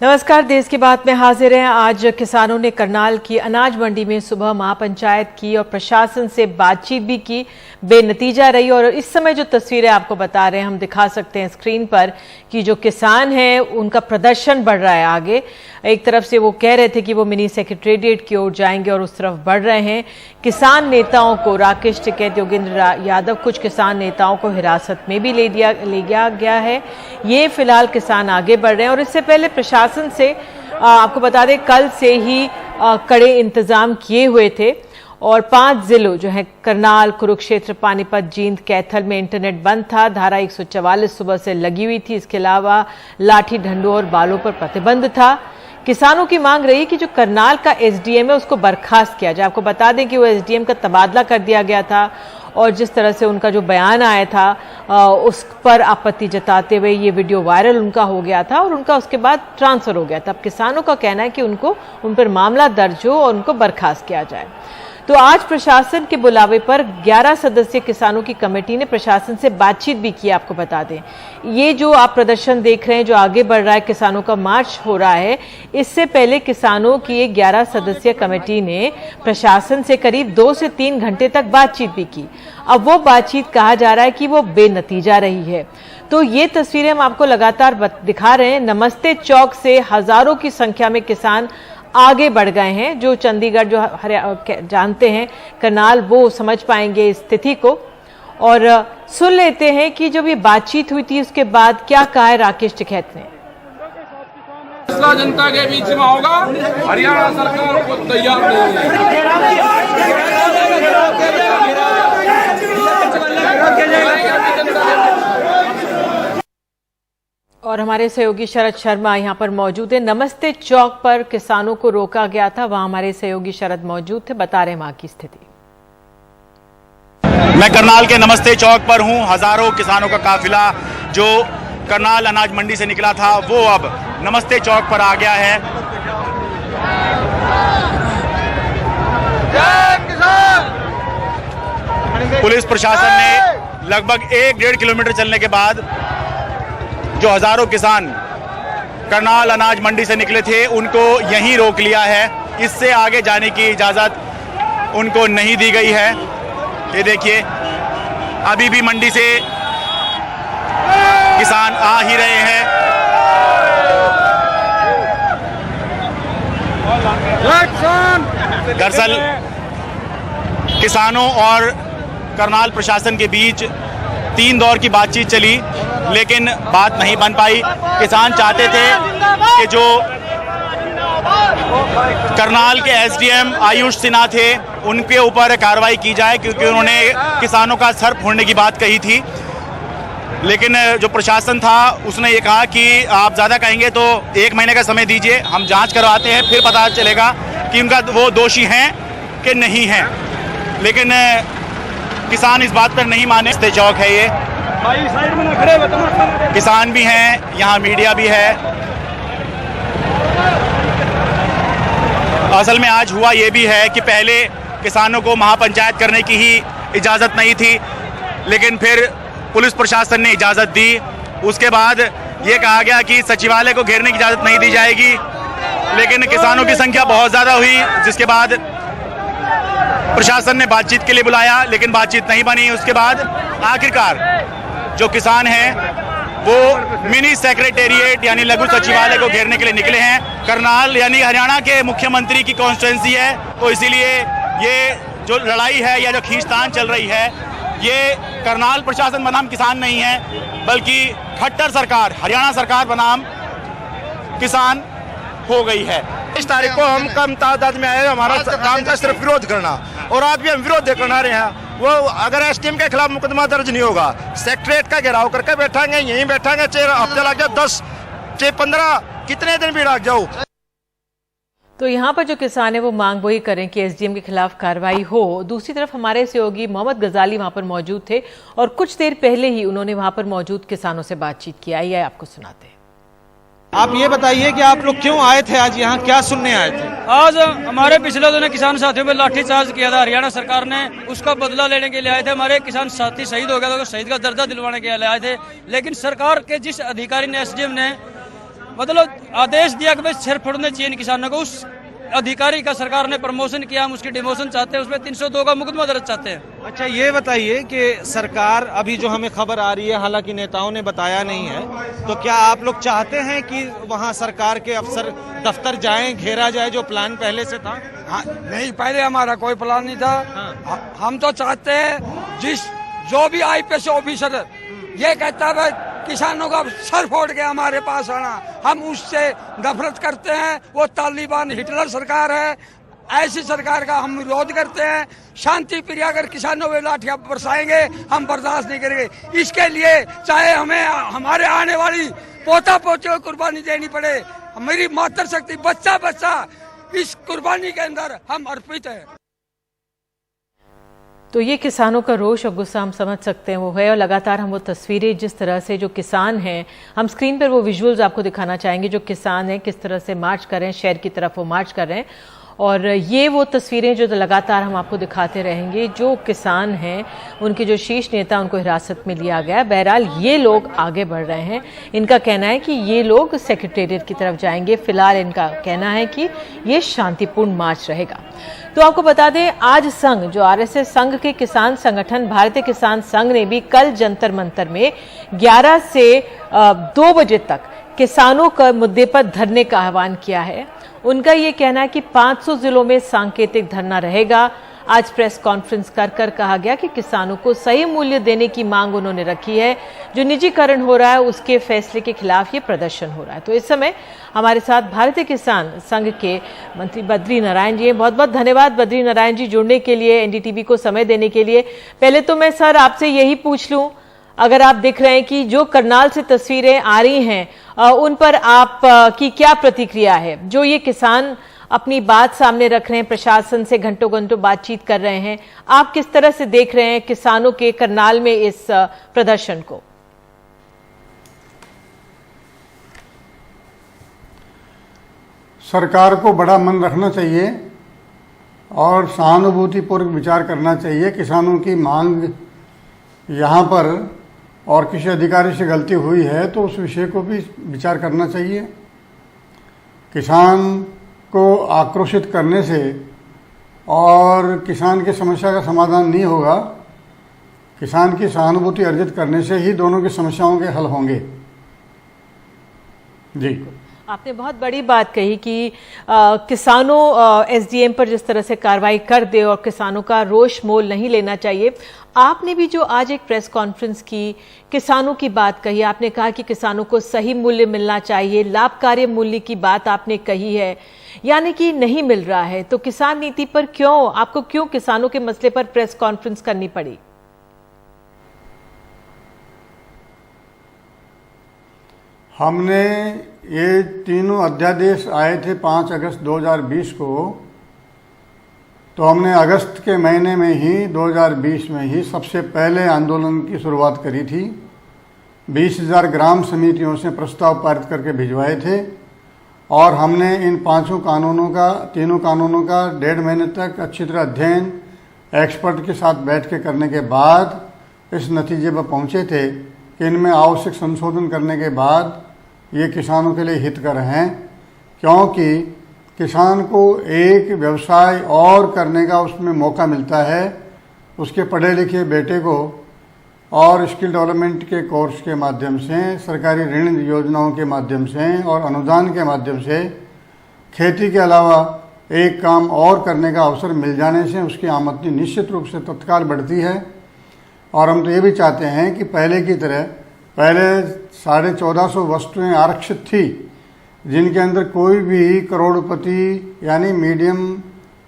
नमस्कार, देश की बात में हाजिर हैं। आज किसानों ने करनाल की अनाज मंडी में सुबह महापंचायत की और प्रशासन से बातचीत भी की, बेनतीजा रही। और इस समय जो तस्वीरें आपको बता रहे हैं, हम दिखा सकते हैं स्क्रीन पर कि जो किसान हैं उनका प्रदर्शन बढ़ रहा है आगे। एक तरफ से वो कह रहे थे कि वो मिनी सेक्रेटेरिएट की ओर जाएंगे और उस तरफ बढ़ रहे हैं। किसान नेताओं को, राकेश टिकैत, योगेंद्र यादव, कुछ किसान नेताओं को हिरासत में भी ले गया है। ये फिलहाल किसान आगे बढ़ रहे हैं। और इससे पहले प्रशासन से आपको बता दें, कल से ही कड़े इंतजाम किए हुए थे और 5 जिलों जो है करनाल, कुरुक्षेत्र, पानीपत, जींद, कैथल में इंटरनेट बंद था। धारा 144 सुबह से लगी हुई थी। इसके अलावा लाठी, डंडों और बालों पर प्रतिबंध था। किसानों की मांग रही कि जो करनाल का एसडीएम है उसको बर्खास्त किया जाए। आपको बता दें कि वो एसडीएम का तबादला कर दिया गया था और जिस तरह से उनका जो बयान आया था उस पर आपत्ति जताते हुए ये वीडियो वायरल उनका हो गया था और उनका उसके बाद ट्रांसफर हो गया था। अब किसानों का कहना है कि उन पर मामला दर्ज हो और उनको बर्खास्त किया जाए। तो आज प्रशासन के बुलावे पर 11 सदस्यीय किसानों की कमेटी ने प्रशासन से बातचीत भी की। आपको बता दें, ये जो आप प्रदर्शन देख रहे हैं, जो आगे बढ़ रहा है, किसानों का मार्च हो रहा है, इससे पहले किसानों की एक 11 सदस्यीय कमेटी ने प्रशासन से करीब 2 से 3 घंटे तक बातचीत भी की। अब वो बातचीत कहा जा रहा है कि वो बेनतीजा रही है। तो ये तस्वीरें हम आपको लगातार दिखा रहे हैं। नमस्ते चौक से हजारों की संख्या में किसान आगे बढ़ गए हैं। जो चंडीगढ़, जो जानते हैं करनाल, वो समझ पाएंगे इस स्थिति को। और सुन लेते हैं कि जब ये बातचीत हुई थी उसके बाद क्या कहा है राकेश टिकैत ने। फैसला जनता के बीच में होगा, हरियाणा सरकार को तैयार नहीं और हमारे सहयोगी शरद शर्मा यहाँ पर मौजूद है। नमस्ते चौक पर किसानों को रोका गया था, वहां हमारे सहयोगी शरद मौजूद थे, बता रहे वहां की स्थिति। मैं करनाल के नमस्ते चौक पर हूं। हजारों किसानों का काफिला जो करनाल अनाज मंडी से निकला था वो अब नमस्ते चौक पर आ गया है। पुलिस प्रशासन ने लगभग 1-1.5 किलोमीटर चलने के बाद जो हजारों किसान करनाल अनाज मंडी से निकले थे उनको यहीं रोक लिया है। इससे आगे जाने की इजाजत उनको नहीं दी गई है। ये देखिए, अभी भी मंडी से किसान आ ही रहे हैं। दरअसल किसानों और करनाल प्रशासन के बीच 3 दौर की बातचीत चली, लेकिन बात नहीं बन पाई। किसान चाहते थे कि जो करनाल के एसडीएम आयुष सिन्हा थे उनके ऊपर कार्रवाई की जाए, क्योंकि उन्होंने किसानों का सर फोड़ने की बात कही थी। लेकिन जो प्रशासन था उसने ये कहा कि आप ज़्यादा कहेंगे तो 1 महीने का समय दीजिए, हम जांच करवाते हैं, फिर पता चलेगा कि उनका वो दोषी हैं कि नहीं हैं। लेकिन किसान इस बात पर नहीं माने। नमस्ते चौक है ये, किसान भी हैं, यहाँ मीडिया भी है। असल में आज हुआ ये भी है कि पहले किसानों को महापंचायत करने की ही इजाज़त नहीं थी, लेकिन फिर पुलिस प्रशासन ने इजाज़त दी। उसके बाद ये कहा गया कि सचिवालय को घेरने की इजाज़त नहीं दी जाएगी, लेकिन किसानों की संख्या बहुत ज़्यादा हुई, जिसके बाद प्रशासन ने बातचीत के लिए बुलाया, लेकिन बातचीत नहीं बनी। उसके बाद आखिरकार जो किसान हैं वो मिनी सेक्रेटेरिएट यानी लघु सचिवालय को घेरने के लिए निकले हैं। करनाल यानी हरियाणा के मुख्यमंत्री की कॉन्स्टिट्यूंसी है, तो इसीलिए ये जो लड़ाई है या जो खींचतान चल रही है, ये करनाल प्रशासन बनाम किसान नहीं है, बल्कि खट्टर सरकार, हरियाणा सरकार बनाम किसान हो गई है। इस तारीख को हम कम तादाद में आए, हमारा काम था सिर्फ विरोध करना, और आज भी हम विरोध करना रहे हैं। वो अगर एसडीएम के खिलाफ मुकदमा दर्ज नहीं होगा, सेक्रेटरीट का घेराव करके बैठांगे, यहीं बैठांगे, 6 हफ्ते लग जाओ, 10 से 15 कितने दिन भी लग जाओ। तो यहाँ पर जो किसान है वो मांग वही करें कि एसडीएम के खिलाफ कार्रवाई हो। दूसरी तरफ हमारे सहयोगी मोहम्मद गजाली वहां पर मौजूद थे और कुछ देर पहले ही उन्होंने वहां पर मौजूद किसानों से बातचीत की। आइए आपको सुनाते हैं। आप ये बताइए कि आप लोग क्यों आए थे आज यहाँ, क्या सुनने आए थे? आज हमारे पिछले दिनों किसान साथियों पे लाठीचार्ज किया था हरियाणा सरकार ने, उसका बदला लेने के लिए आए थे। हमारे किसान साथी शहीद हो गया था, तो शहीद का दर्जा दिलवाने के लिए आए थे। लेकिन सरकार के जिस अधिकारी ने, एसडीएम ने मतलब आदेश दिया कि भाई सिर फोड़ने चाहिए इन किसानों को। उस अधिकारी का सरकार ने प्रमोशन किया, हम उसकी डिमोशन चाहते हैं, उसमें 302 का मुकदमा दर्ज चाहते हैं। अच्छा, ये बताइए कि सरकार, अभी जो हमें खबर आ रही है, हालांकि नेताओं ने बताया नहीं है, तो क्या आप लोग चाहते हैं कि वहां सरकार के अफसर दफ्तर जाएं, घेरा जाए, जो प्लान पहले से था? हाँ, नहीं, पहले हमारा कोई प्लान नहीं था। हम तो चाहते हैं जो भी आईपीएस ऑफिसर ये कहता है किसानों का सर फोड़ के हमारे पास आना, हम उससे नफरत करते हैं। वो तालिबान हिटलर सरकार है, ऐसी सरकार का हम विरोध करते हैं। शांति प्रिय अगर किसानों में लाठियां बरसाएंगे हम बर्दाश्त नहीं करेंगे। इसके लिए चाहे हमें हमारे आने वाली पोता पोते को कुर्बानी देनी पड़े, मेरी मातृशक्ति बच्चा बच्चा इस कुर्बानी के अंदर हम अर्पित है। तो ये किसानों का रोष और गुस्सा हम समझ सकते हैं वो है, और लगातार हम वो तस्वीरें जिस तरह से जो किसान हैं, हम स्क्रीन पर वो विजुअल्स आपको दिखाना चाहेंगे, जो किसान हैं किस तरह से मार्च कर रहे हैं, शहर की तरफ वो मार्च कर रहे हैं। और ये वो तस्वीरें जो लगातार हम आपको दिखाते रहेंगे। जो किसान हैं उनके जो शीर्ष नेता, उनको हिरासत में लिया गया। बहरहाल ये लोग आगे बढ़ रहे हैं। इनका कहना है कि ये लोग सेक्रेटेरिएट की तरफ जाएंगे। फिलहाल इनका कहना है कि ये शांतिपूर्ण मार्च रहेगा। तो आपको बता दें, आज संघ, जो आरएसएस संघ के किसान संगठन भारतीय किसान संघ ने भी कल जंतर मंतर में 11 से 2 बजे तक किसानों का मुद्दे पर धरने का आह्वान किया है। उनका ये कहना है कि 500 जिलों में सांकेतिक धरना रहेगा। आज प्रेस कॉन्फ्रेंस कर कहा गया कि किसानों को सही मूल्य देने की मांग उन्होंने रखी है। जो निजीकरण हो रहा है उसके फैसले के खिलाफ ये प्रदर्शन हो रहा है। तो इस समय हमारे साथ भारतीय किसान संघ के मंत्री बद्री नारायण जी हैं। बहुत बहुत धन्यवाद बद्री नारायण जी जुड़ने के लिए, एनडीटीवी को समय देने के लिए। पहले तो मैं सर आपसे यही पूछ लूं, अगर आप देख रहे हैं कि जो करनाल से तस्वीरें आ रही हैं उन पर आप की क्या प्रतिक्रिया है? जो ये किसान अपनी बात सामने रख रहे हैं, प्रशासन से घंटों घंटों बातचीत कर रहे हैं, आप किस तरह से देख रहे हैं किसानों के करनाल में इस प्रदर्शन को? सरकार को बड़ा मन रखना चाहिए और सहानुभूतिपूर्वक विचार करना चाहिए। किसानों की मांग यहाँ पर और किसी अधिकारी से गलती हुई है तो उस विषय को भी विचार करना चाहिए। किसान को आक्रोशित करने से और किसान की समस्या का समाधान नहीं होगा। किसान की सहानुभूति अर्जित करने से ही दोनों की समस्याओं के हल होंगे। जी, आपने बहुत बड़ी बात कही कि किसानों एसडीएम पर जिस तरह से कार्रवाई कर दे और किसानों का रोष मोल नहीं लेना चाहिए। आपने भी जो आज एक प्रेस कॉन्फ्रेंस की, किसानों की बात कही, आपने कहा कि किसानों को सही मूल्य मिलना चाहिए, लाभकारी मूल्य की बात आपने कही है, यानी कि नहीं मिल रहा है। तो किसान नीति पर आपको क्यों किसानों के मसले पर प्रेस कॉन्फ्रेंस करनी पड़ी? हमने ये तीनों अध्यादेश आए थे 5 अगस्त 2020 को, तो हमने अगस्त के महीने में ही 2020 में ही सबसे पहले आंदोलन की शुरुआत करी थी। 20,000 ग्राम समितियों से प्रस्ताव पारित करके भिजवाए थे और हमने इन तीनों कानूनों का 1.5 महीने तक अच्छी तरह अध्ययन एक्सपर्ट के साथ बैठ के करने के बाद इस नतीजे पर पहुंचे थे कि इनमें आवश्यक संशोधन करने के बाद ये किसानों के लिए हितकर हैं, क्योंकि किसान को एक व्यवसाय और करने का उसमें मौका मिलता है। उसके पढ़े लिखे बेटे को और स्किल डेवलपमेंट के कोर्स के माध्यम से, सरकारी ऋण योजनाओं के माध्यम से और अनुदान के माध्यम से खेती के अलावा एक काम और करने का अवसर मिल जाने से उसकी आमदनी निश्चित रूप से तत्काल बढ़ती है। और हम तो ये भी चाहते हैं कि पहले की तरह, पहले 1450 वस्तुएं आरक्षित थी जिनके अंदर कोई भी करोड़पति यानी मीडियम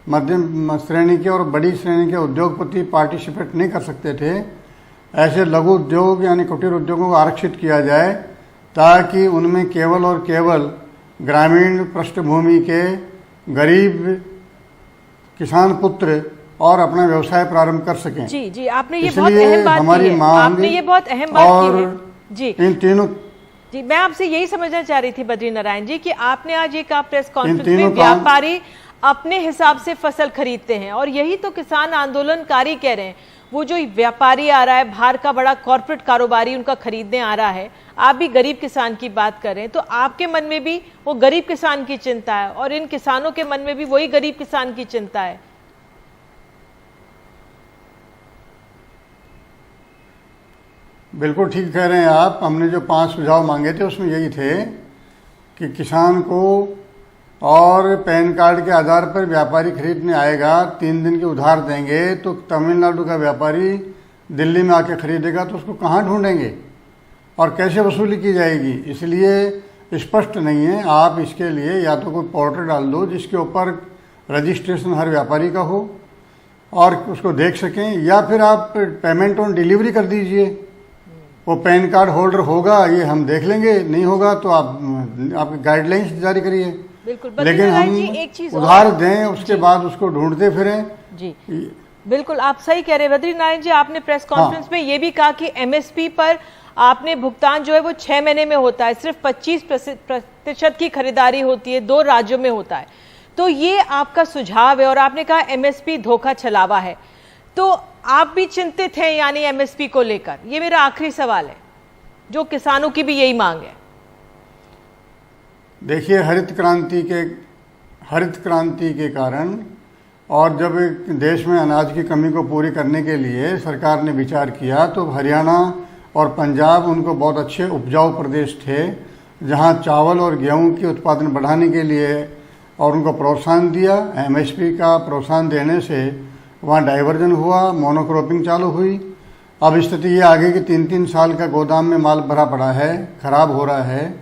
मध्यम श्रेणी के और बड़ी श्रेणी के उद्योगपति पार्टिसिपेट नहीं कर सकते थे। ऐसे लघु उद्योग यानी कुटीर उद्योगों को आरक्षित किया जाए ताकि उनमें केवल और केवल ग्रामीण पृष्ठभूमि के गरीब किसान पुत्र और अपना व्यवसाय प्रारंभ कर सकें। जी जी, आपने ये बहुत अहम बात की है। आपने ये बहुत अहम बात की है। जी, इन तीनों, जी मैं आपसे यही समझना चाह रही थी बद्री नारायण जी कि आपने आज एक प्रेस कॉन्फ्रेंस में व्यापारी अपने हिसाब से फसल खरीदते हैं। और यही तो किसान आंदोलनकारी कह रहे हैं। वो जो व्यापारी आ रहा है, बाहर का बड़ा कॉर्पोरेट कारोबारी उनका खरीदने आ रहा है, आप भी गरीब किसान की बात कर रहे हैं, तो आपके मन में भी वो गरीब किसान की चिंता है और इन किसानों के मन में भी वही गरीब किसान की चिंता है। बिल्कुल ठीक कह रहे हैं आप। हमने जो 5 सुझाव मांगे थे उसमें यही थे कि किसान को और पैन कार्ड के आधार पर व्यापारी खरीदने आएगा, 3 दिन के उधार देंगे तो तमिलनाडु का व्यापारी दिल्ली में आके खरीदेगा तो उसको कहाँ ढूंढेंगे और कैसे वसूली की जाएगी। इसलिए स्पष्ट नहीं है। आप इसके लिए या तो कोई पोर्टल डाल दो जिसके ऊपर रजिस्ट्रेशन हर व्यापारी का हो और उसको देख सकें, या फिर आप पेमेंट ऑन डिलीवरी कर दीजिए। वो पैन कार्ड होल्डर होगा ये हम देख लेंगे, नहीं होगा तो आप गाइडलाइंस जारी करिए। बिल्कुल, लेकिन हम एक चीज उधार दें उसके बाद उसको ढूंढते फिरें। जी बिल्कुल, आप सही कह रहे हैं बद्रीनारायण जी। आपने प्रेस कॉन्फ्रेंस में ये भी कहा कि एमएसपी पर आपने भुगतान जो है वो 6 महीने में होता है, सिर्फ 25% की खरीदारी होती है, 2 राज्यों में होता है। तो ये आपका सुझाव है और आपने कहा एमएसपी धोखा छलावा है, तो आप भी चिंतित हैं यानी एमएसपी को लेकर? ये मेरा आखिरी सवाल है, जो किसानों की भी यही मांग है। देखिए, हरित क्रांति के कारण और जब देश में अनाज की कमी को पूरी करने के लिए सरकार ने विचार किया तो हरियाणा और पंजाब उनको बहुत अच्छे उपजाऊ प्रदेश थे, जहां चावल और गेहूं की उत्पादन बढ़ाने के लिए और उनको प्रोत्साहन दिया। एमएसपी का प्रोत्साहन देने से वहाँ डाइवर्जन हुआ, मोनोक्रॉपिंग चालू हुई। अब स्थिति ये आ गई कि 3-3 साल का गोदाम में माल भरा पड़ा है, खराब हो रहा है।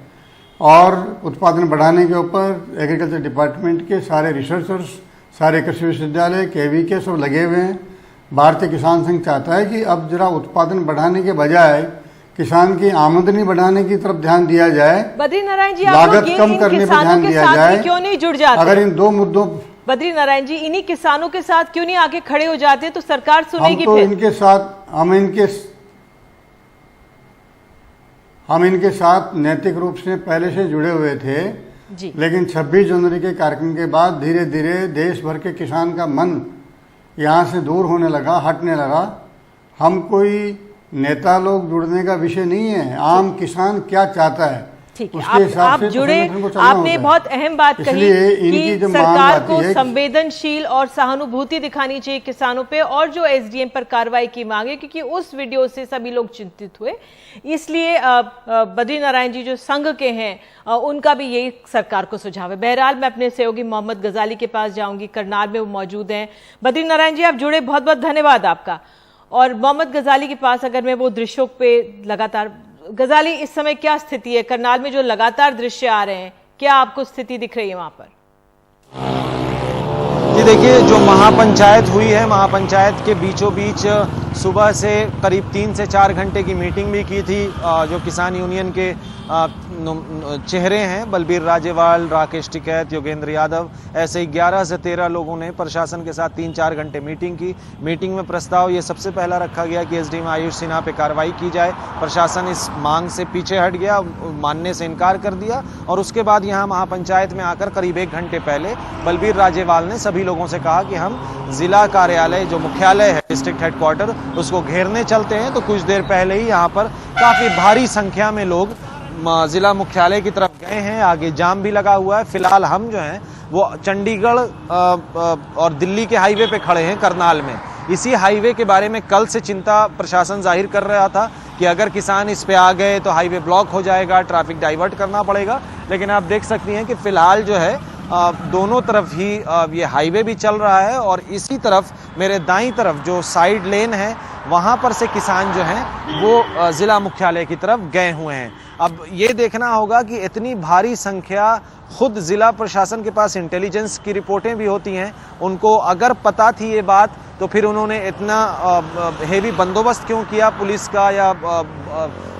और उत्पादन बढ़ाने के ऊपर एग्रीकल्चर डिपार्टमेंट के सारे रिसर्चर्स, सारे कृषि विश्वविद्यालय, केवीके सब लगे हुए हैं। भारतीय किसान संघ चाहता है कि अब जरा उत्पादन बढ़ाने के बजाय किसान की आमदनी बढ़ाने की तरफ ध्यान दिया जाए, बद्रीनारायण जी, लागत कम करने पर ध्यान दिया जाए। क्यों नहीं जुड़ जाते? अगर इन 2 मुद्दों, बद्रीनारायण जी, इन्हीं किसानों के साथ क्यों नहीं आके खड़े हो जाते तो सरकार सुनेगी? हम इनके साथ नैतिक रूप से पहले से जुड़े हुए थे जी। लेकिन 26 जनवरी के कार्यक्रम के बाद धीरे धीरे देश भर के किसान का मन यहाँ से दूर होने लगा, हटने लगा। हम कोई नेता लोग जुड़ने का विषय नहीं है, आम किसान क्या चाहता है ठीक है। आप जुड़े, आपने बहुत अहम बात कही कि सरकार को संवेदनशील और सहानुभूति दिखानी चाहिए किसानों पे, और जो एसडीएम पर कार्रवाई की मांगे, क्योंकि उस वीडियो से सभी लोग चिंतित हुए। इसलिए बद्रीनारायण जी जो संघ के हैं उनका भी यही सरकार को सुझाव है। बहरहाल मैं अपने सहयोगी मोहम्मद गजाली के पास जाऊंगी, करनाल में वो मौजूद हैं। बद्रीनारायण जी, आप जुड़े, बहुत बहुत धन्यवाद आपका। और मोहम्मद गजाली के पास अगर मैं वो दृश्यों पे लगातार, गजाली इस समय क्या स्थिति है करनाल में? जो लगातार दृश्य आ रहे हैं, क्या आपको स्थिति दिख रही है वहां पर? जी देखिए, जो महापंचायत हुई है, महापंचायत के बीचों बीच सुबह से करीब 3 से 4 घंटे की मीटिंग भी की थी। जो किसान यूनियन के चेहरे हैं, बलबीर राजेवाल, राकेश टिकैत, योगेंद्र यादव, ऐसे 11 से 13 लोगों ने प्रशासन के साथ 3-4 घंटे मीटिंग की। मीटिंग में प्रस्ताव ये सबसे पहला रखा गया कि एसडीएम आयुष सिन्हा पे कार्रवाई की जाए। प्रशासन इस मांग से पीछे हट गया, मानने से इनकार कर दिया। और उसके बाद यहाँ महापंचायत में आकर करीब 1 घंटे पहले बलबीर राजेवाल ने सभी लोगों से कहा कि हम जिला कार्यालय, जो मुख्यालय है, डिस्ट्रिक्ट हेडक्वार्टर, उसको घेरने चलते हैं। तो कुछ देर पहले ही यहाँ पर काफी भारी संख्या में लोग जिला मुख्यालय की तरफ गए हैं। आगे जाम भी लगा हुआ है। फिलहाल हम जो हैं वो चंडीगढ़ और दिल्ली के हाईवे पे खड़े हैं, करनाल में। इसी हाईवे के बारे में कल से चिंता प्रशासन जाहिर कर रहा था कि अगर किसान इस पे आ गए तो हाईवे ब्लॉक हो जाएगा, ट्रैफिक डाइवर्ट करना पड़ेगा। लेकिन आप देख सकती हैं कि फिलहाल जो है दोनों तरफ ही ये हाईवे भी चल रहा है और इसी तरफ मेरे दाईं तरफ जो साइड लेन है वहाँ पर से किसान जो हैं वो ज़िला मुख्यालय की तरफ गए हुए हैं। अब ये देखना होगा कि इतनी भारी संख्या, खुद ज़िला प्रशासन के पास इंटेलिजेंस की रिपोर्टें भी होती हैं, उनको अगर पता थी ये बात तो फिर उन्होंने इतना हेवी बंदोबस्त क्यों किया पुलिस का या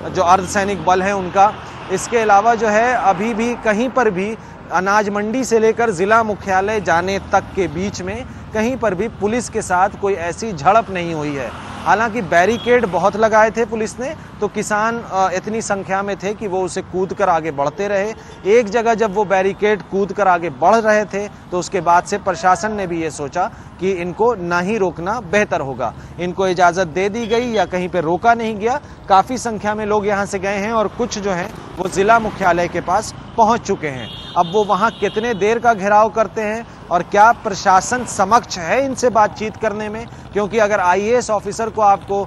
जो अर्धसैनिक बल है उनका। इसके अलावा जो है अभी भी कहीं पर भी अनाज मंडी से लेकर ज़िला मुख्यालय जाने तक के बीच में कहीं पर भी पुलिस के साथ कोई ऐसी झड़प नहीं हुई है। हालांकि बैरिकेड बहुत लगाए थे पुलिस ने, तो किसान इतनी संख्या में थे कि वो उसे कूद कर आगे बढ़ते रहे। एक जगह जब वो बैरिकेड कूद कर आगे बढ़ रहे थे तो उसके बाद से प्रशासन ने भी ये सोचा कि इनको ना ही रोकना बेहतर होगा। इनको इजाज़त दे दी गई या कहीं पे रोका नहीं गया। काफ़ी संख्या में लोग यहाँ से गए हैं और कुछ जो हैं वो ज़िला मुख्यालय के पास पहुँच चुके हैं। अब वो वहाँ कितने देर का घेराव करते हैं और क्या प्रशासन समक्ष है इनसे बातचीत करने में, क्योंकि अगर आईएएस ऑफिसर को आपको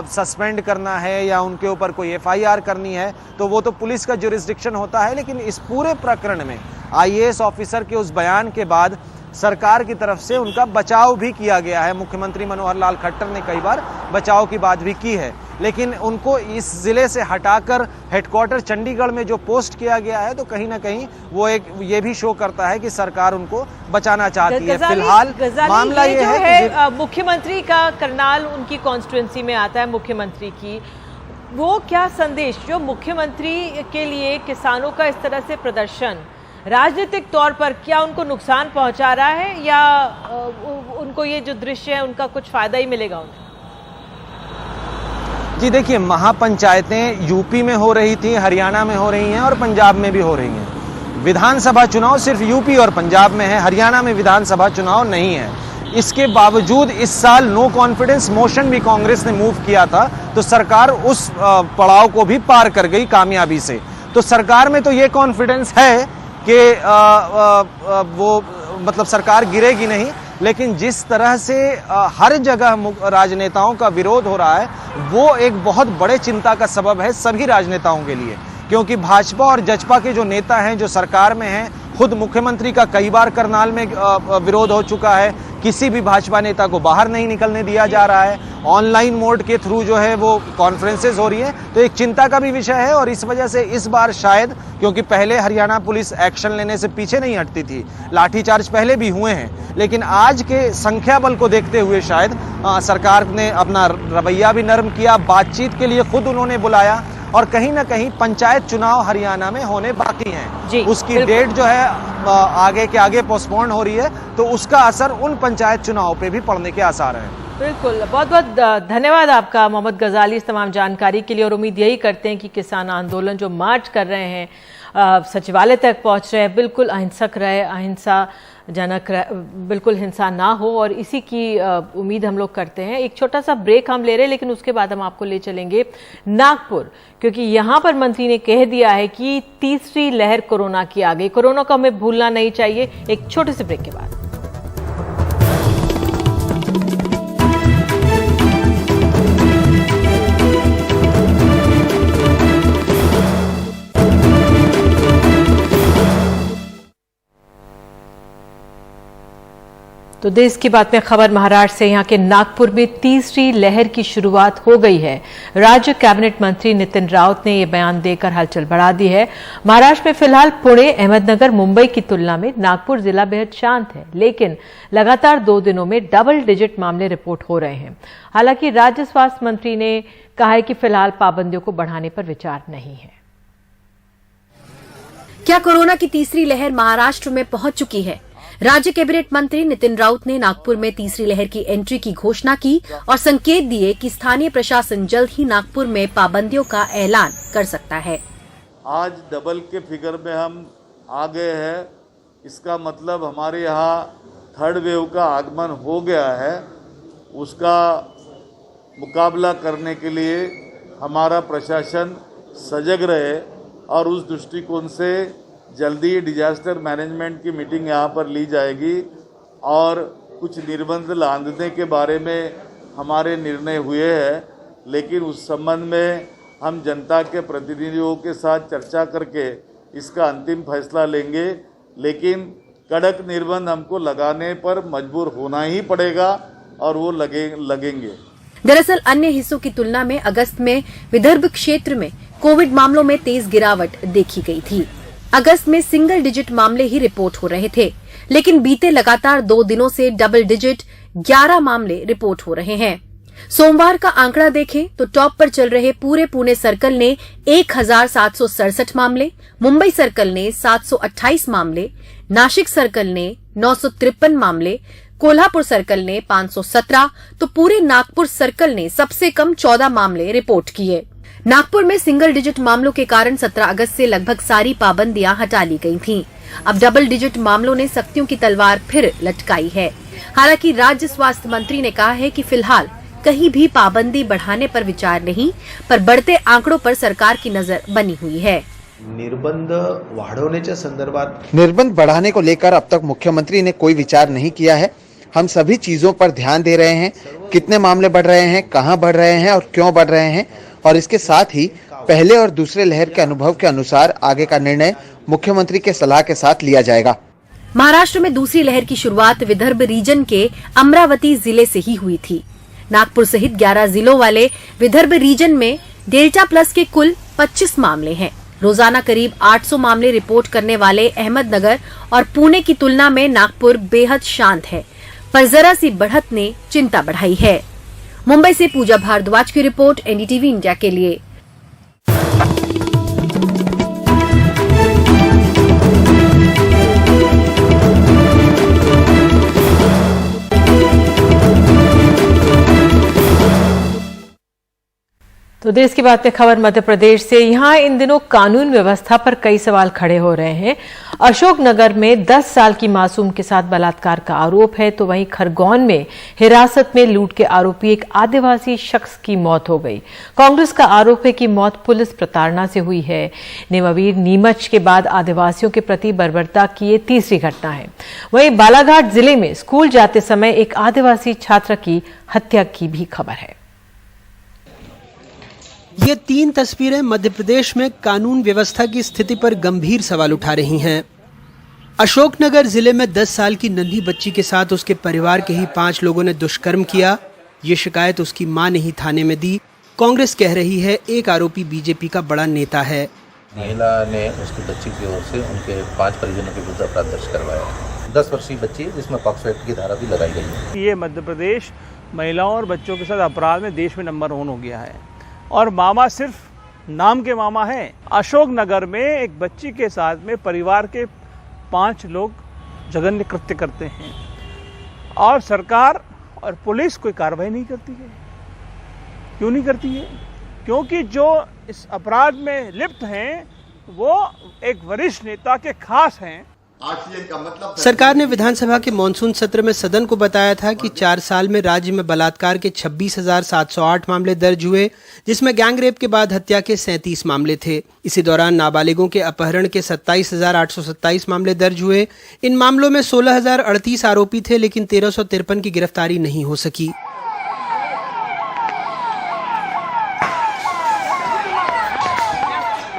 सस्पेंड करना है या उनके ऊपर कोई एफआईआर करनी है तो वो तो पुलिस का जुरिस्डिक्शन होता है। लेकिन इस पूरे प्रकरण में आईएएस ऑफिसर के उस बयान के बाद सरकार की तरफ से उनका बचाव भी किया गया है। मुख्यमंत्री मनोहर लाल खट्टर ने कई बार बचाव की बात भी की है, लेकिन उनको इस जिले से हटाकर हेडक्वार्टर चंडीगढ़ में जो पोस्ट किया गया है तो कहीं ना कहीं वो एक ये भी शो करता है कि सरकार उनको बचाना चाहती है। फिलहाल मामला ये है कि मुख्यमंत्री का करनाल उनकी कॉन्स्टिट्यूंसी में आता है, मुख्यमंत्री की वो क्या संदेश जो मुख्यमंत्री के लिए किसानों का इस तरह से प्रदर्शन राजनीतिक तौर पर क्या उनको नुकसान पहुंचा रहा है या उनको ये जो दृश्य है उनका कुछ फायदा ही मिलेगा उन्हें? जी देखिए, महापंचायतें यूपी में हो रही थी, हरियाणा में हो रही हैं और पंजाब में भी हो रही हैं। विधानसभा चुनाव सिर्फ यूपी और पंजाब में है, हरियाणा में विधानसभा चुनाव नहीं है। इसके बावजूद इस साल नो कॉन्फिडेंस मोशन भी कांग्रेस ने मूव किया था, तो सरकार उस पड़ाव को भी पार कर गई कामयाबी से। तो सरकार में तो ये कॉन्फिडेंस है कि वो मतलब सरकार गिरेगी नहीं, लेकिन जिस तरह से हर जगह राजनेताओं का विरोध हो रहा है वो एक बहुत बड़े चिंता का सबब है सभी राजनेताओं के लिए, क्योंकि भाजपा और जजपा के जो नेता हैं जो सरकार में हैं, खुद मुख्यमंत्री का कई बार करनाल में विरोध हो चुका है, किसी भी भाजपा नेता को बाहर नहीं निकलने दिया जा रहा है, ऑनलाइन मोड के थ्रू जो है वो कॉन्फ्रेंसेस हो रही हैं, तो एक चिंता का भी विषय है। और इस वजह से इस बार शायद, क्योंकि पहले हरियाणा पुलिस एक्शन लेने से पीछे नहीं हटती थी, लाठीचार्ज पहले भी हुए हैं, लेकिन आज के संख्या बल को देखते हुए शायद सरकार ने अपना रवैया भी नरम किया, बातचीत के लिए खुद उन्होंने बुलाया। और कहीं ना कहीं पंचायत चुनाव हरियाणा में होने बाकी हैं, उसकी डेट जो है आगे के आगे पोस्टपोन हो रही है, तो उसका असर उन पंचायत चुनाव पे भी पड़ने के आसार हैं। बिल्कुल, बहुत बहुत धन्यवाद आपका मोहम्मद गजाली इस तमाम जानकारी के लिए। और उम्मीद यही करते हैं कि किसान आंदोलन जो मार्च कर रहे हैं, सचिवालय तक पहुंच रहे हैं, बिल्कुल अहिंसक रहे, अहिंसा जनक बिल्कुल हिंसा ना हो, और इसी की उम्मीद हम लोग करते हैं। एक छोटा सा ब्रेक हम ले रहे हैं, लेकिन उसके बाद हम आपको ले चलेंगे नागपुर, क्योंकि यहां पर मंत्री ने कह दिया है कि तीसरी लहर कोरोना की आ गई। कोरोना को हमें भूलना नहीं चाहिए। एक छोटे से ब्रेक के बाद तो देश की बात में खबर महाराष्ट्र से। यहाँ के नागपुर में तीसरी लहर की शुरुआत हो गई है। राज्य कैबिनेट मंत्री नितिन राउत ने यह बयान देकर हलचल बढ़ा दी है। महाराष्ट्र में फिलहाल पुणे, अहमदनगर, मुंबई की तुलना में नागपुर जिला बेहद शांत है, लेकिन लगातार 2 दिनों में डबल डिजिट मामले रिपोर्ट हो रहे हैं। हालांकि राज्य स्वास्थ्य मंत्री ने कहा है कि फिलहाल पाबंदियों को बढ़ाने पर विचार नहीं है। क्या कोरोना की तीसरी लहर महाराष्ट्र में पहुंच चुकी है? राज्य कैबिनेट मंत्री नितिन राउत ने नागपुर में तीसरी लहर की एंट्री की घोषणा की और संकेत दिए कि स्थानीय प्रशासन जल्द ही नागपुर में पाबंदियों का ऐलान कर सकता है। आज डबल के फिगर में हम आ गए हैं, इसका मतलब हमारे यहाँ थर्ड वेव का आगमन हो गया है। उसका मुकाबला करने के लिए हमारा प्रशासन सजग रहे और उस दृष्टिकोण से जल्दी डिजास्टर मैनेजमेंट की मीटिंग यहाँ पर ली जाएगी और कुछ निर्बंध लादने के बारे में हमारे निर्णय हुए हैं, लेकिन उस संबंध में हम जनता के प्रतिनिधियों के साथ चर्चा करके इसका अंतिम फैसला लेंगे। लेकिन कड़क निर्बंध हमको लगाने पर मजबूर होना ही पड़ेगा और वो लगेंगे। दरअसल अन्य हिस्सों की तुलना में अगस्त में विदर्भ क्षेत्र में कोविड मामलों में तेज गिरावट देखी गई थी। अगस्त में सिंगल डिजिट मामले ही रिपोर्ट हो रहे थे, लेकिन बीते लगातार 2 दिनों से डबल डिजिट 11 मामले रिपोर्ट हो रहे हैं। सोमवार का आंकड़ा देखें तो टॉप पर चल रहे पूरे पुणे सर्कल ने 1767 मामले, मुंबई सर्कल ने 728 मामले, नासिक सर्कल ने 953 मामले, कोल्हापुर सर्कल ने 517 तो पूरे नागपुर सर्कल ने सबसे कम 14 मामले रिपोर्ट किए। नागपुर में सिंगल डिजिट मामलों के कारण 17 अगस्त से लगभग सारी पाबंदियां हटा ली गई थीं। अब डबल डिजिट मामलों ने सख्तियों की तलवार फिर लटकाई है। हालांकि राज्य स्वास्थ्य मंत्री ने कहा है कि फिलहाल कहीं भी पाबंदी बढ़ाने पर विचार नहीं, पर बढ़ते आंकड़ों पर सरकार की नजर बनी हुई है। निर्बंध वाढवण्याच्या संदर्भात निर्बंध बढ़ाने को लेकर अब तक मुख्यमंत्री ने कोई विचार नहीं किया है। हम सभी चीजों पर ध्यान दे रहे हैं, कितने मामले बढ़ रहे हैं, कहां बढ़ रहे हैं और क्यों बढ़ रहे हैं, और इसके साथ ही पहले और दूसरे लहर के अनुभव के अनुसार आगे का निर्णय मुख्यमंत्री के सलाह के साथ लिया जाएगा। महाराष्ट्र में दूसरी लहर की शुरुआत विदर्भ रीजन के अमरावती जिले से ही हुई थी। नागपुर सहित 11 जिलों वाले विदर्भ रीजन में डेल्टा प्लस के कुल 25 मामले हैं। रोजाना करीब 800 मामले रिपोर्ट करने वाले अहमदनगर और पुणे की तुलना में नागपुर बेहद शांत है, पर जरा सी बढ़त ने चिंता बढ़ाई है। मुंबई से पूजा भारद्वाज की रिपोर्ट, एनडीटीवी इंडिया के लिए। तो देश की बात में खबर मध्य प्रदेश से। यहाँ इन दिनों कानून व्यवस्था पर कई सवाल खड़े हो रहे हैं। अशोकनगर में 10 साल की मासूम के साथ बलात्कार का आरोप है, तो वहीं खरगोन में हिरासत में लूट के आरोपी एक आदिवासी शख्स की मौत हो गई। कांग्रेस का आरोप है कि मौत पुलिस प्रताड़ना से हुई है। नेमावीर नीमच के बाद आदिवासियों के प्रति बर्बरता की ये तीसरी घटना है। वहीं बालाघाट जिले में स्कूल जाते समय एक आदिवासी छात्र की हत्या की भी खबर है। ये 3 तस्वीरें मध्य प्रदेश में कानून व्यवस्था की स्थिति पर गंभीर सवाल उठा रही हैं। अशोकनगर जिले में 10 साल की नन्ही बच्ची के साथ उसके परिवार के ही 5 लोगों ने दुष्कर्म किया। ये शिकायत उसकी मां ने ही थाने में दी। कांग्रेस कह रही है एक आरोपी बीजेपी का बड़ा नेता है। महिला ने उसकी बच्ची की ओर से उनके 5 परिजनों के विरुद्ध अपराध दर्ज करवाया। 10 वर्षीय बच्ची है जिसमें पॉक्सो एक्ट की धारा भी लगाई गई है। ये मध्य प्रदेश महिलाओं और बच्चों के साथ अपराध में देश में नंबर 1 हो गया है, और मामा सिर्फ नाम के मामा हैं। अशोकनगर में एक बच्ची के साथ में परिवार के 5 लोग जघन्य कृत्य करते हैं और सरकार और पुलिस कोई कार्रवाई नहीं करती है। क्यों नहीं करती है? क्योंकि जो इस अपराध में लिप्त हैं वो एक वरिष्ठ नेता के खास हैं। सरकार ने विधानसभा के मॉनसून सत्र में सदन को बताया था कि 4 साल में राज्य में बलात्कार के 26,708 मामले दर्ज हुए, जिसमें गैंगरेप के बाद हत्या के 37 मामले थे। इसी दौरान नाबालिगों के अपहरण के 27,827 मामले दर्ज हुए। इन मामलों में 16,038 आरोपी थे, लेकिन 1,353 की गिरफ्तारी नहीं हो सकी।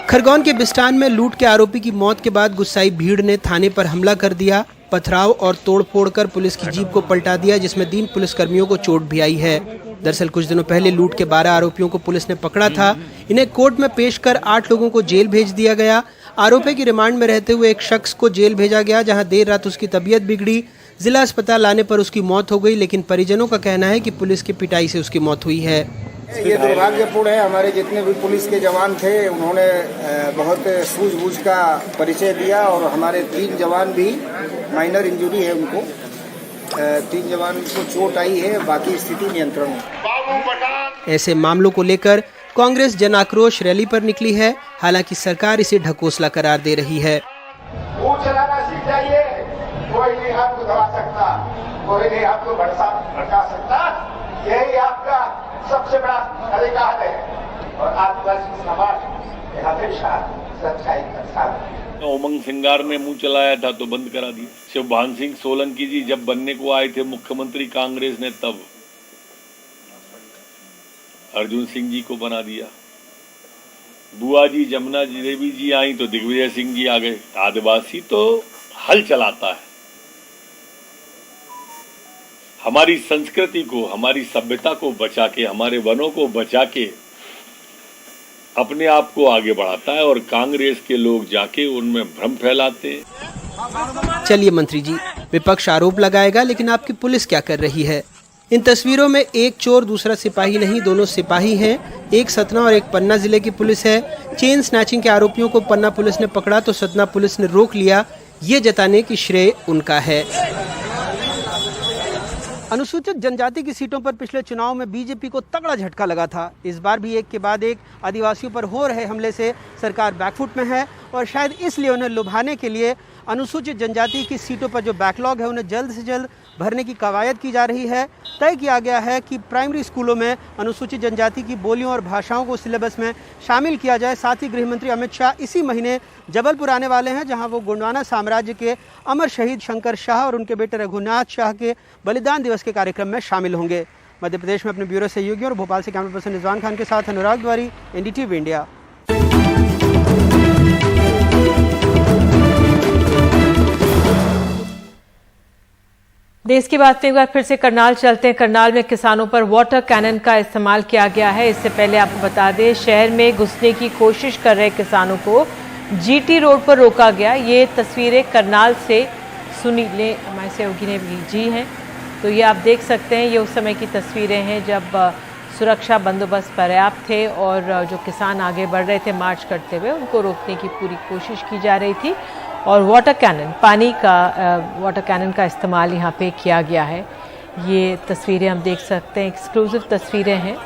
खरगोन के बिस्टान में लूट के आरोपी की मौत के बाद गुस्साई भीड़ ने थाने पर हमला कर दिया। पथराव और तोड़फोड़ कर पुलिस की जीप को पलटा दिया, जिसमें 3 पुलिसकर्मियों को चोट भी आई है। दरअसल कुछ दिनों पहले लूट के 12 आरोपियों को पुलिस ने पकड़ा था। इन्हें कोर्ट में पेश कर 8 लोगों को जेल भेज दिया गया। आरोपी की रिमांड में रहते हुए एक शख्स को जेल भेजा गया, जहाँ देर रात उसकी तबीयत बिगड़ी। जिला अस्पताल लाने पर उसकी मौत हो गई, लेकिन परिजनों का कहना है कि पुलिस की पिटाई से उसकी मौत हुई है। ये दुर्भाग्यपूर्ण है। हमारे जितने भी पुलिस के जवान थे उन्होंने बहुत सूझबूझ का परिचय दिया, और हमारे 3 जवान भी माइनर इंजरी है उनको। 3 जवान को चोट आई है, बाकी स्थिति नियंत्रण है। ऐसे मामलों को लेकर कांग्रेस जन आक्रोश रैली पर निकली है। हालांकि सरकार इसे ढकोसला करार दे रही है। कोई नहीं आपको दबा सकता, कोई नहीं आपको भड़का सकता। यही आपका सबसे बड़ा अधिकार है, और आदिवासी समाज हमेशा सच्चाई का साथ। उमंग सिंगार ने मुंह चलाया था तो बंद करा दिया। शिवभान सिंह सोलंकी जी जब बनने को आए थे मुख्यमंत्री कांग्रेस ने, तब अर्जुन सिंह जी को बना दिया। बुआ जी जमुना देवी जी आई तो दिग्विजय सिंह जी आ गए। आदिवासी तो हल चलाता है। हमारी संस्कृति को, हमारी सभ्यता को बचा के, हमारे वनों को बचा के अपने आप को आगे बढ़ाता है, और कांग्रेस के लोग जाके उनमें भ्रम फैलाते हैं। चलिए मंत्री जी, विपक्ष आरोप लगाएगा, लेकिन आपकी पुलिस क्या कर रही है? इन तस्वीरों में एक चोर दूसरा सिपाही नहीं, दोनों सिपाही हैं। एक सतना और एक पन्ना जिले की पुलिस है। चेन स्नैचिंग के आरोपियों को पन्ना पुलिस ने पकड़ा तो सतना पुलिस ने रोक लिया, ये जताने की श्रेय उनका है। अनुसूचित जनजाति की सीटों पर पिछले चुनाव में बीजेपी को तगड़ा झटका लगा था। इस बार भी एक के बाद एक आदिवासियों पर हो रहे हमले से सरकार बैकफुट में है और शायद इसलिए उन्हें लुभाने के लिए अनुसूचित जनजाति की सीटों पर जो बैकलॉग है उन्हें जल्द से जल्द भरने की कवायद की जा रही है। तय किया गया है कि प्राइमरी स्कूलों में अनुसूचित जनजाति की बोलियों और भाषाओं को सिलेबस में शामिल किया जाए। साथ ही गृह मंत्री अमित शाह इसी महीने जबलपुर आने वाले हैं, जहां वो गोंडवाना साम्राज्य के अमर शहीद शंकर शाह और उनके बेटे रघुनाथ शाह के बलिदान दिवस के कार्यक्रम में शामिल होंगे। मध्य प्रदेश में अपने ब्यूरो सहयोगी और भोपाल से कैमरा पर्सन रिजवान खान के साथ अनुराग द्वारी, NDTV इंडिया। देश की बात में एक बार फिर से करनाल चलते हैं। करनाल में किसानों पर वाटर कैनन का इस्तेमाल किया गया है। इससे पहले आपको बता दें, शहर में घुसने की कोशिश कर रहे किसानों को GT रोड पर रोका गया। ये तस्वीरें करनाल से सुनील हमारे सहयोगी ने भेजी हैं, तो ये आप देख सकते हैं। ये उस समय की तस्वीरें हैं जब सुरक्षा बंदोबस्त पर्याप्त थे और जो किसान आगे बढ़ रहे थे मार्च करते हुए, उनको रोकने की पूरी कोशिश की जा रही थी और वाटर कैनन, पानी का वाटर कैनन का इस्तेमाल यहाँ पे किया गया है। ये तस्वीरें हम देख सकते हैं, एक्सक्लूसिव तस्वीरें हैं।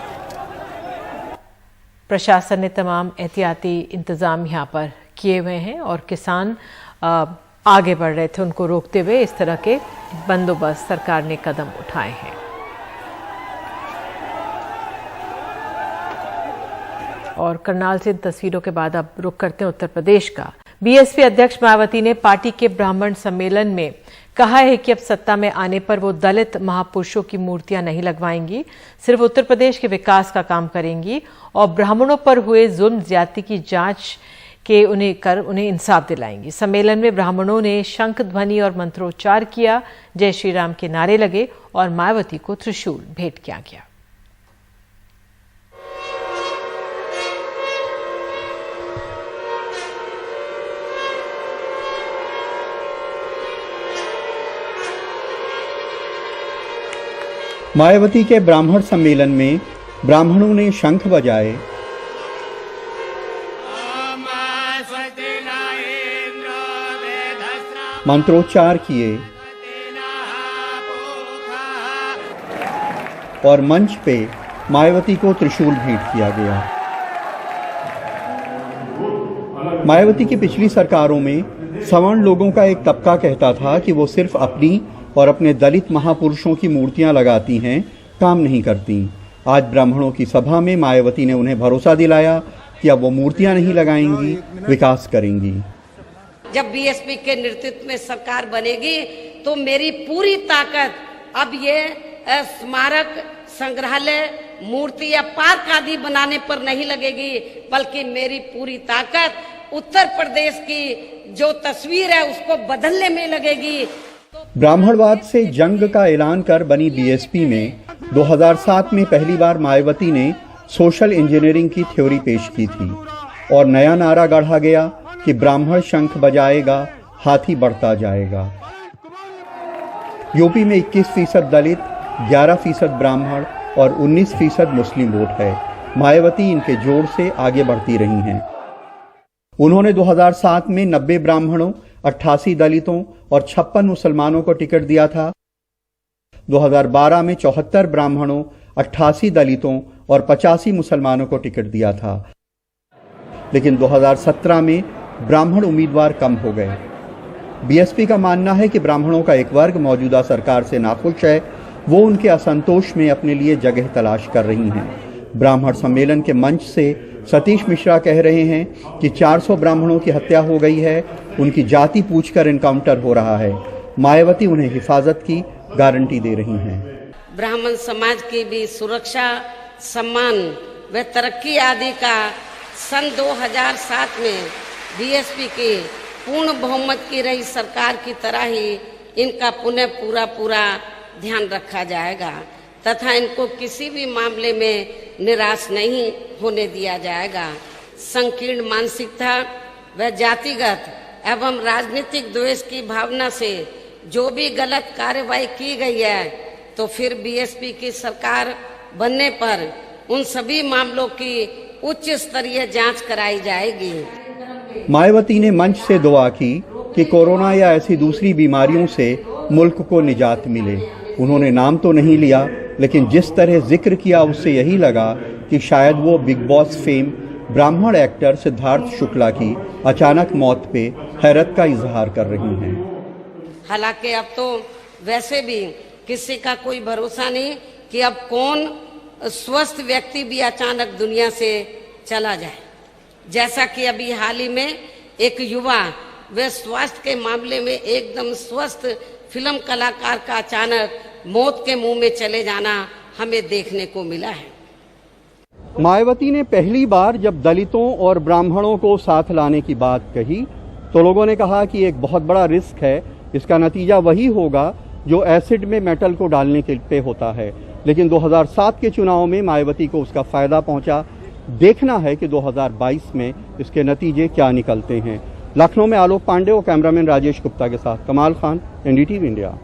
प्रशासन ने तमाम एहतियाती इंतज़ाम यहाँ पर किए हुए हैं और किसान आगे बढ़ रहे थे, उनको रोकते हुए इस तरह के बंदोबस्त सरकार ने कदम उठाए हैं। और करनाल से इन तस्वीरों के बाद अब रुख करते हैं उत्तर प्रदेश का। बीएसपी अध्यक्ष मायावती ने पार्टी के ब्राह्मण सम्मेलन में कहा है कि अब सत्ता में आने पर वो दलित महापुरुषों की मूर्तियां नहीं लगवाएंगी, सिर्फ उत्तर प्रदेश के विकास का काम करेंगी और ब्राह्मणों पर हुए जुल्म ज्यादती की जांच के उन्हें इंसाफ दिलाएंगी। सम्मेलन में ब्राह्मणों ने शंख ध्वनि और मंत्रोच्चार किया, जय श्री राम के नारे लगे और मायावती को त्रिशूल भेंट किया गया। मायावती के ब्राह्मण सम्मेलन में ब्राह्मणों ने शंख बजाए, मंत्रोच्चार किए और मंच पे मायावती को त्रिशूल भेंट किया गया। मायावती की पिछली सरकारों में सवर्ण लोगों का एक तबका कहता था कि वो सिर्फ अपनी और अपने दलित महापुरुषों की मूर्तियां लगाती हैं, काम नहीं करती। आज ब्राह्मणों की सभा में मायावती ने उन्हें भरोसा दिलाया कि अब वो मूर्तियां नहीं लगाएंगी, विकास करेंगी। जब बीएसपी के नेतृत्व में सरकार बनेगी तो मेरी पूरी ताकत अब ये स्मारक, संग्रहालय, मूर्ति या पार्क आदि बनाने पर नहीं लगेगी, बल्कि मेरी पूरी ताकत उत्तर प्रदेश की जो तस्वीर है उसको बदलने में लगेगी। ब्राह्मणवाद से जंग का ऐलान कर बनी बीएसपी में 2007 में पहली बार मायावती ने सोशल इंजीनियरिंग की थ्योरी पेश की थी और नया नारा गढ़ा गया कि ब्राह्मण शंख बजाएगा, हाथी बढ़ता जाएगा। यूपी में 21% दलित, 11% ब्राह्मण और 19% मुस्लिम वोट है। मायावती इनके जोड़ से आगे बढ़ती रही हैं। उन्होंने 2007 में 90 ब्राह्मणों, 88 दलितों और 56 मुसलमानों को टिकट दिया था। 2012 में 74 ब्राह्मणों, 88 दलितों और 85 मुसलमानों को टिकट दिया था। लेकिन 2017 में ब्राह्मण उम्मीदवार कम हो गए। बीएसपी का मानना है कि ब्राह्मणों का एक वर्ग मौजूदा सरकार से नाखुश है, वो उनके असंतोष में अपने लिए जगह तलाश कर रही हैं। ब्राह्मण सम्मेलन के मंच से सतीश मिश्रा कह रहे हैं कि 400 ब्राह्मणों की हत्या हो गई है, उनकी जाति पूछकर एनकाउंटर हो रहा है। मायावती उन्हें हिफाजत की गारंटी दे रही हैं। ब्राह्मण समाज की भी सुरक्षा, सम्मान व तरक्की आदि का सन 2007 में बीएसपी की पूर्ण बहुमत की रही सरकार की तरह ही इनका पुनः पूरा ध्यान रखा जाएगा तथा इनको किसी भी मामले में निराश नहीं होने दिया जाएगा। संकीर्ण मानसिकता व जातिगत एवं राजनीतिक द्वेष की भावना से जो भी गलत कार्रवाई की गई है, तो फिर बीएसपी की सरकार बनने पर उन सभी मामलों की उच्च स्तरीय जांच कराई जाएगी। मायावती ने मंच से दुआ की कि कोरोना या ऐसी दूसरी बीमारियों से मुल्क को निजात मिले। उन्होंने नाम तो नहीं लिया, लेकिन जिस तरह जिक्र किया उससे यही लगा कि शायद वो बिग बॉस फेम ब्राह्मण एक्टर सिद्धार्थ शुक्ला की अचानक मौत पे हैरत का इजहार कर रही हैं। हालांकि अब तो वैसे भी किसी का कोई भरोसा नहीं कि अब कौन स्वस्थ व्यक्ति भी अचानक दुनिया से चला जाए। जैसा कि अभी हाल ही में एक युवा व स्वास्थ्य के मामले में एकदम स्वस्थ फिल्म कलाकार का अचानक मौत के मुंह में चले जाना हमें देखने को मिला है। मायावती ने पहली बार जब दलितों और ब्राह्मणों को साथ लाने की बात कही तो लोगों ने कहा कि एक बहुत बड़ा रिस्क है, इसका नतीजा वही होगा जो एसिड में मेटल को डालने के पे होता है। लेकिन 2007 के चुनाव में मायावती को उसका फायदा पहुंचा। देखना है कि 2022 में इसके नतीजे क्या निकलते हैं। लखनऊ में आलोक पांडे और कैमरामैन राजेश गुप्ता के साथ कमाल खान, एनडीटीवी इंडिया।